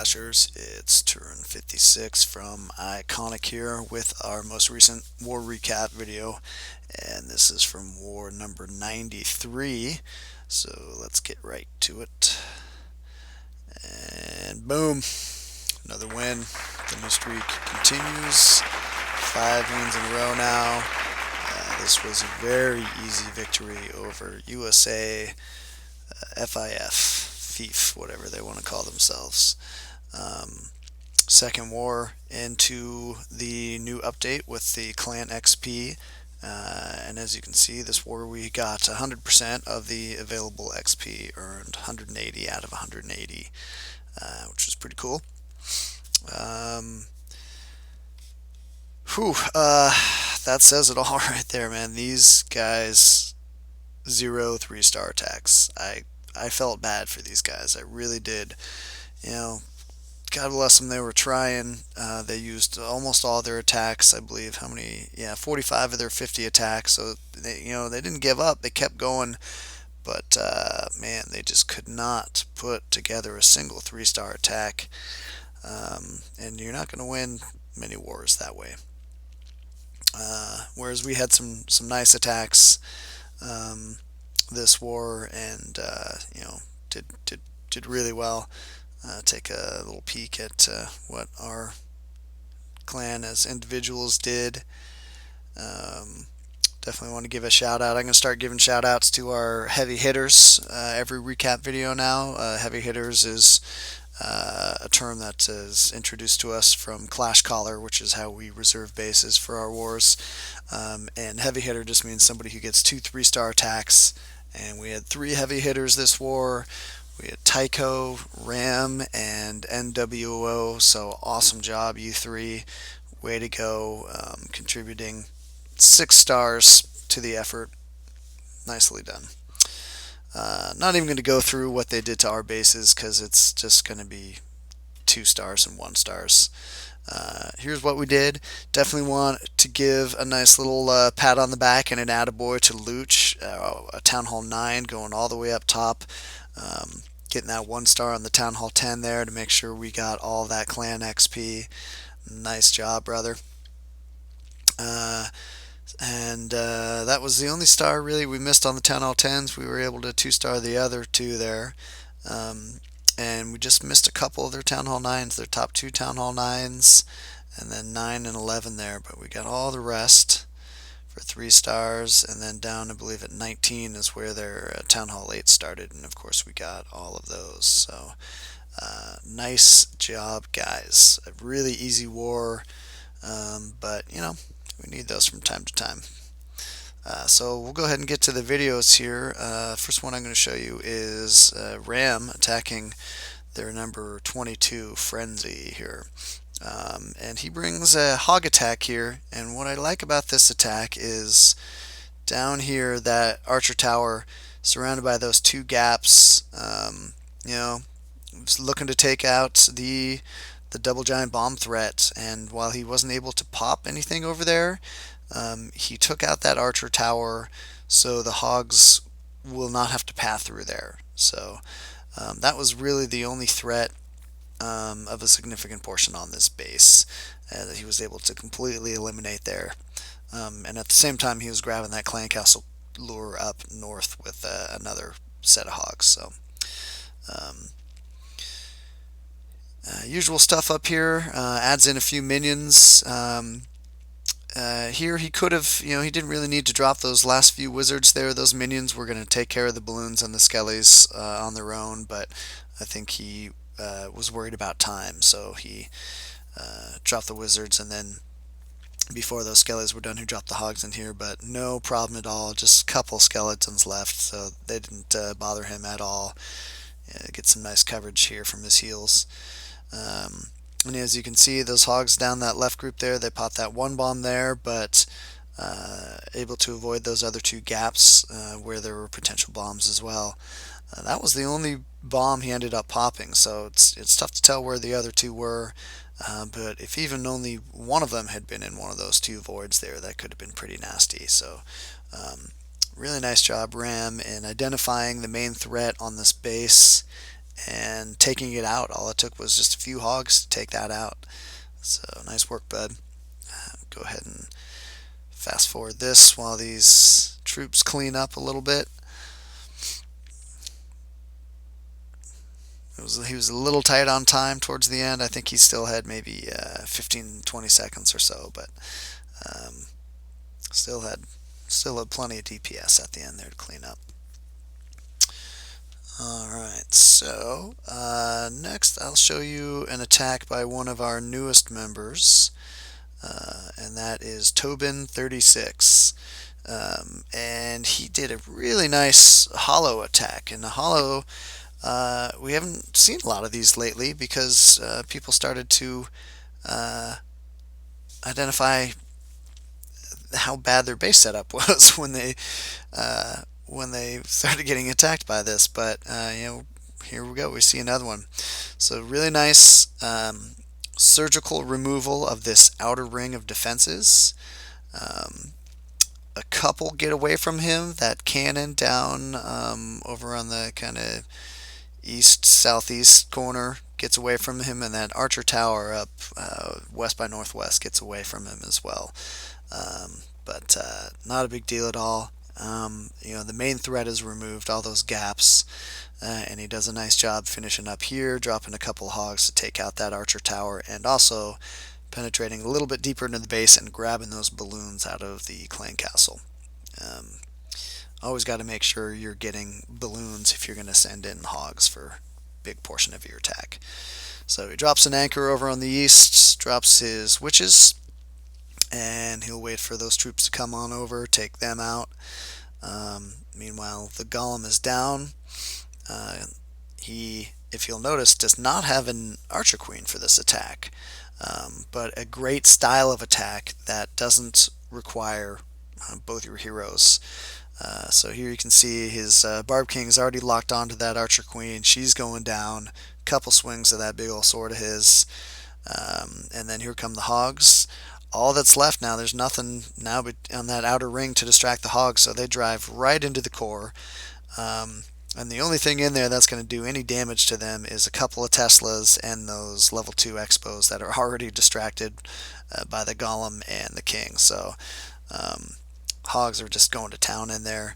Slashers. It's turn 56 from iKonik here with our most recent war recap video, and this is from war number 93. So let's get right to it. And boom, another win. The new streak continues. 5 wins in a row now. This was a very easy victory over USA-FIF, FIF, whatever they want to call themselves. Second war into the new update with the clan XP. And as you can see, this war we got 100% of the available XP earned, 180 out of 180, which is pretty cool. That says it all right there, man. These guys, 0 3-star attacks. I felt bad for these guys. I really did. You know, God bless them. They were trying. They used almost all their attacks. I believe how many? Yeah, 45 of their 50 attacks. So they didn't give up. They kept going. But man, they just could not put together a single 3-star attack. And you're not going to win many wars that way. Whereas we had some nice attacks this war, and did really well. Take a little peek at what our clan as individuals did. Definitely want to give a shout out. I'm going to start giving shout outs to our heavy hitters every recap video now. Heavy hitters is a term that is introduced to us from Clash Caller, which is how we reserve bases for our wars. And heavy hitter just means somebody who gets 2 3-star attacks. And we had 3 heavy hitters this war. We had Tycho, Ram, and NWO. So awesome job, you 3. Way to go, contributing 6 stars to the effort. Nicely done. Not even going to go through what they did to our bases because it's just going to be 2 stars and 1 stars. Here's what we did. Definitely want to give a nice little pat on the back and an attaboy to Luch, a Town Hall 9 going all the way up top. Getting that 1 star on the Town Hall 10 there to make sure we got all that clan XP. Nice job, brother. And that was the only star really we missed on the Town Hall 10s. We were able to 2-star the other 2 there. And we just missed a couple of their Town Hall 9s, their top 2 Town Hall 9s, and then 9 and 11 there. But we got all the rest for 3 stars, and then down, I believe, at 19 is where their Town Hall 8 started. And of course, we got all of those. So nice job, guys. A really easy war, but we need those from time to time. So we'll go ahead and get to the videos here. First one I'm going to show you is Ram attacking their number 22 Frenzy here. And he brings a hog attack here. And what I like about this attack is down here, that archer tower surrounded by those 2 gaps. Was looking to take out the double giant bomb threat, and while he wasn't able to pop anything over there, he took out that archer tower so the hogs will not have to pass through there. So that was really the only threat of a significant portion on this base that he was able to completely eliminate there. And at the same time, he was grabbing that clan castle lure up north with another set of hogs. So usual stuff up here. Adds in a few minions. Here he could have, he didn't really need to drop those last few wizards there. Those minions were going to take care of the balloons and the skellies on their own, but I think he was worried about time, so he dropped the wizards, and then before those skellies were done, he dropped the hogs in here, but no problem at all. Just a couple skeletons left, so they didn't bother him at all. Get some nice coverage here from his heals. And as you can see, those hogs down that left group there, they popped that 1 bomb there, but able to avoid those other 2 gaps where there were potential bombs as well. That was the only bomb he ended up popping, so it's tough to tell where the other 2 were. But if even only one of them had been in one of those 2 voids there, that could have been pretty nasty. So really nice job, Ram, in identifying the main threat on this base and taking it out. All it took was just a few hogs to take that out. So nice work, bud. Go ahead and fast forward this while these troops clean up a little bit. He was a little tight on time towards the end. I think he still had maybe 15-20 seconds or so, but um, still had plenty of DPS at the end there to clean up. Alright, so next I'll show you an attack by one of our newest members, and that is Tobin36. And he did a really nice hollow attack. And the hollow, we haven't seen a lot of these lately because people started to identify how bad their base setup was when they started getting attacked by this. But here we go. We see another one. So really nice surgical removal of this outer ring of defenses. A couple get away from him. That cannon down over on the kind of east southeast corner gets away from him, and that archer tower up west by northwest gets away from him as well. But not a big deal at all. The main threat is removed, all those gaps, and he does a nice job finishing up here, dropping a couple hogs to take out that archer tower, and also penetrating a little bit deeper into the base and grabbing those balloons out of the clan castle. Always got to make sure you're getting balloons if you're going to send in hogs for a big portion of your attack. So he drops an anchor over on the east, drops his witches, and he'll wait for those troops to come on over, take them out. Meanwhile, the golem is down. He, if you'll notice, does not have an archer queen for this attack, but a great style of attack that doesn't require both your heroes. So here you can see his Barb King is already locked onto that archer queen. She's going down. Couple swings of that big old sword of his. And then here come the hogs. All that's left now, there's nothing now on that outer ring to distract the hogs, so they drive right into the core. And the only thing in there that's going to do any damage to them is a couple of Teslas and those level 2 expos that are already distracted by the golem and the king. So hogs are just going to town in there.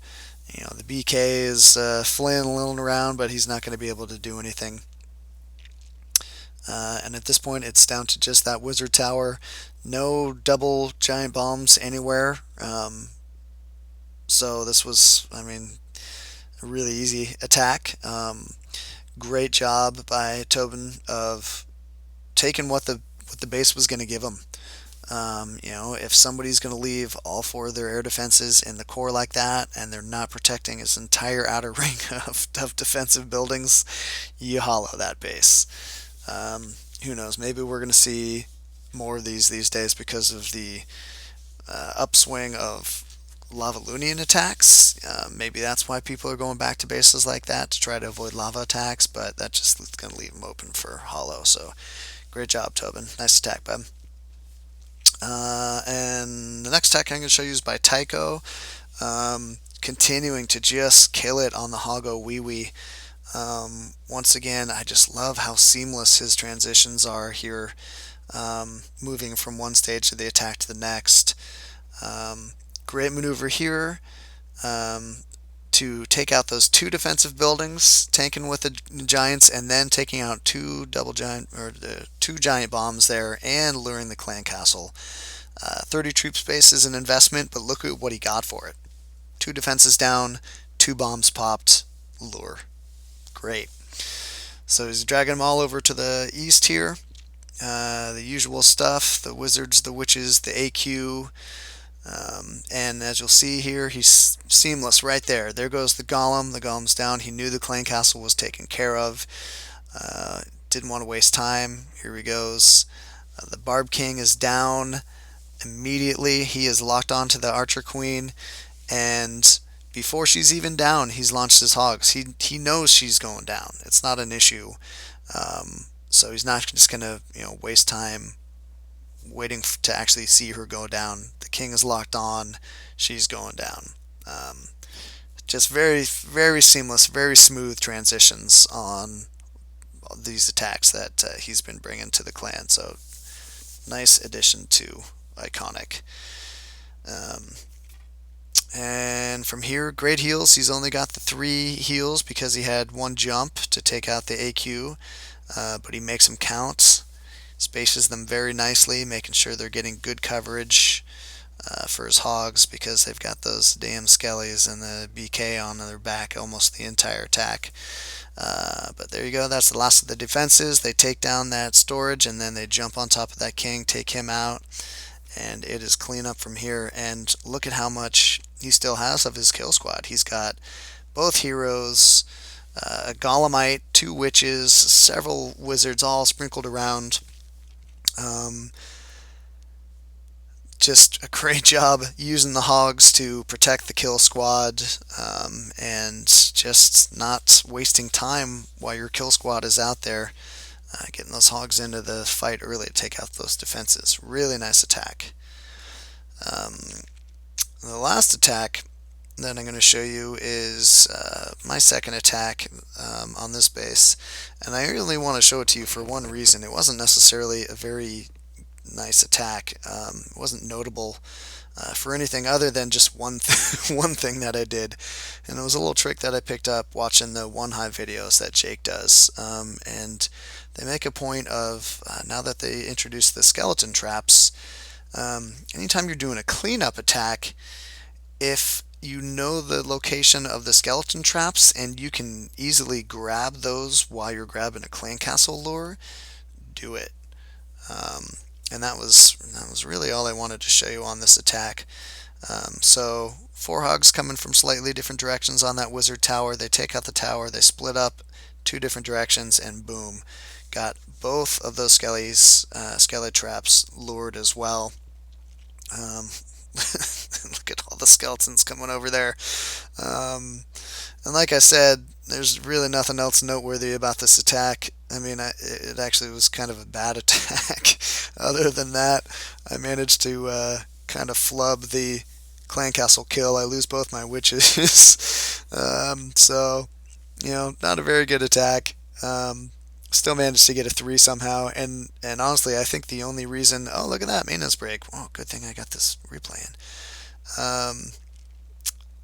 The BK is flailing around, but he's not going to be able to do anything. And at this point, it's down to just that wizard tower. No double giant bombs anywhere. So this was, a really easy attack. Great job by Tobin of taking what the base was going to give him. If somebody's going to leave all 4 of their air defenses in the core like that, and they're not protecting his entire outer ring of defensive buildings, you hollow that base. Who knows? Maybe we're going to see more of these days because of the upswing of Lavalunian attacks. Maybe that's why people are going back to bases like that to try to avoid lava attacks, but that just is going to leave them open for hollow. So great job, Tobin. Nice attack, bud. And the next attack I'm going to show you is by Tycho. Continuing to just kill it on the hogowiwi. Once again, I just love how seamless his transitions are here, moving from one stage of the attack to the next. Great maneuver here to take out those 2 defensive buildings, tanking with the giants, and then taking out 2 giant bombs there and luring the clan castle. 30 troop space is an investment, but look at what he got for it. 2 defenses down, 2 bombs popped, lure. Great. So he's dragging them all over to the east here. The usual stuff, the wizards, the witches, the AQ. And as you'll see here, he's seamless right there. There goes the golem. The golem's down. He knew the clan castle was taken care of. Didn't want to waste time. Here he goes. The Barb King is down immediately. He is locked onto the archer queen, and before she's even down, he's launched his hogs. He knows she's going down. It's not an issue. So he's not just going to waste time waiting to actually see her go down. The king is locked on. She's going down. Just very, very seamless, very smooth transitions on these attacks that he's been bringing to the clan. So nice addition to iKonik. And from here, great heals. He's only got the 3 heals because he had 1 jump to take out the AQ, but he makes them count. Spaces them very nicely, making sure they're getting good coverage for his hogs, because they've got those damn skellies and the BK on their back almost the entire attack. But there you go, that's the last of the defenses. They take down that storage and then they jump on top of that king, take him out, and it is clean up from here. And look at how much he still has of his kill squad. He's got both heroes, a Golemite, 2 witches, several wizards all sprinkled around. Just a great job using the hogs to protect the kill squad, and just not wasting time while your kill squad is out there, getting those hogs into the fight early to take out those defenses. Really nice attack. The last attack that I'm going to show you is my second attack on this base, and I really want to show it to you for one reason. It wasn't necessarily a very nice attack. It wasn't notable for anything other than just one thing that I did, and it was a little trick that I picked up watching the One Hive videos that Jake does. And they make a point of, now that they introduce the skeleton traps, anytime you're doing a cleanup attack, if you know the location of the skeleton traps and you can easily grab those while you're grabbing a clan castle lure, do it. And that was really all I wanted to show you on this attack. So 4 hogs coming from slightly different directions on that wizard tower. They take out the tower, they split up 2 different directions, and boom, got both of those skelly traps lured as well. Look at all the skeletons coming over there. And like I said, there's really nothing else noteworthy about this attack. I mean, it actually was kind of a bad attack. Other than that, I managed to kind of flub the clan castle kill. I lose both my witches. So, not a very good attack. Still managed to get a 3 somehow. And honestly, I think the only reason... Oh, look at that, maintenance break. Oh, good thing I got this replaying.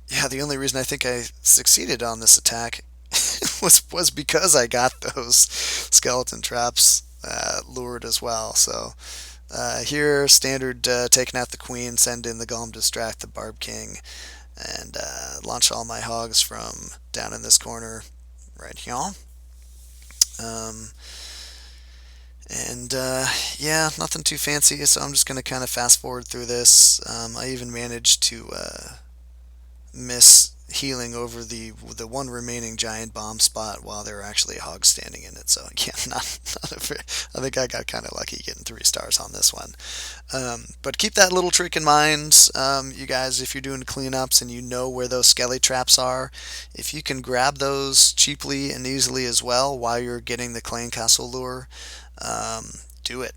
Yeah, the only reason I think I succeeded on this attack was because I got those skeleton traps lured as well. So here, standard, taking out the queen, send in the golem, distract the barb king, and launch all my hogs from down in this corner right here. Yeah, nothing too fancy, so I'm just going to kind of fast forward through this. I even managed to miss healing over the one remaining giant bomb spot while there were actually hogs standing in it. So yeah, I think I got kind of lucky getting 3 stars on this one. But keep that little trick in mind, you guys, if you're doing cleanups and you know where those skelly traps are. If you can grab those cheaply and easily as well while you're getting the clan castle lure, do it.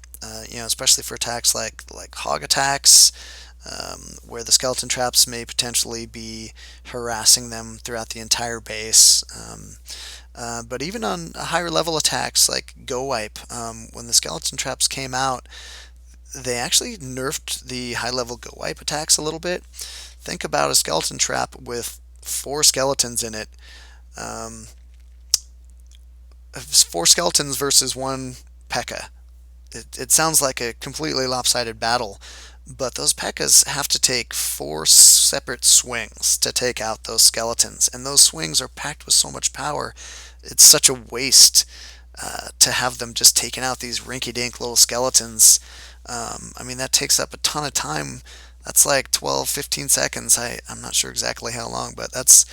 Especially for attacks like hog attacks, where the skeleton traps may potentially be harassing them throughout the entire base. But even on higher level attacks like Go Wipe, when the skeleton traps came out, they actually nerfed the high level Go Wipe attacks a little bit. Think about a skeleton trap with 4 skeletons in it. 4 skeletons versus 1 P.E.K.K.A. It sounds like a completely lopsided battle, but those P.E.K.K.A.s have to take 4 separate swings to take out those skeletons, and those swings are packed with so much power. It's such a waste to have them just taking out these rinky-dink little skeletons. I mean, that takes up a ton of time. That's like 12-15 seconds. I'm not sure exactly how long, but that's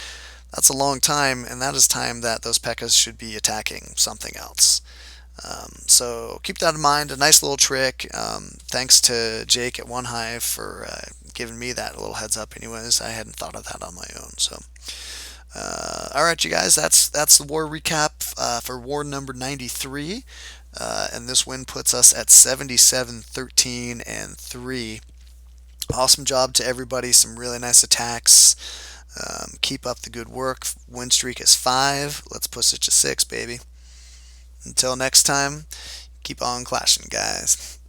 a long time, and that is time that those P.E.K.K.A.s should be attacking something else. So keep that in mind. A nice little trick. Thanks to Jake at One Hive for giving me that little heads up. Anyways, I hadn't thought of that on my own. So, all right, you guys, that's the war recap for war number 93, and this win puts us at 77-13-3. Awesome job to everybody. Some really nice attacks. Keep up the good work. Win streak is 5. Let's push it to 6, baby. Until next time, keep on clashing, guys.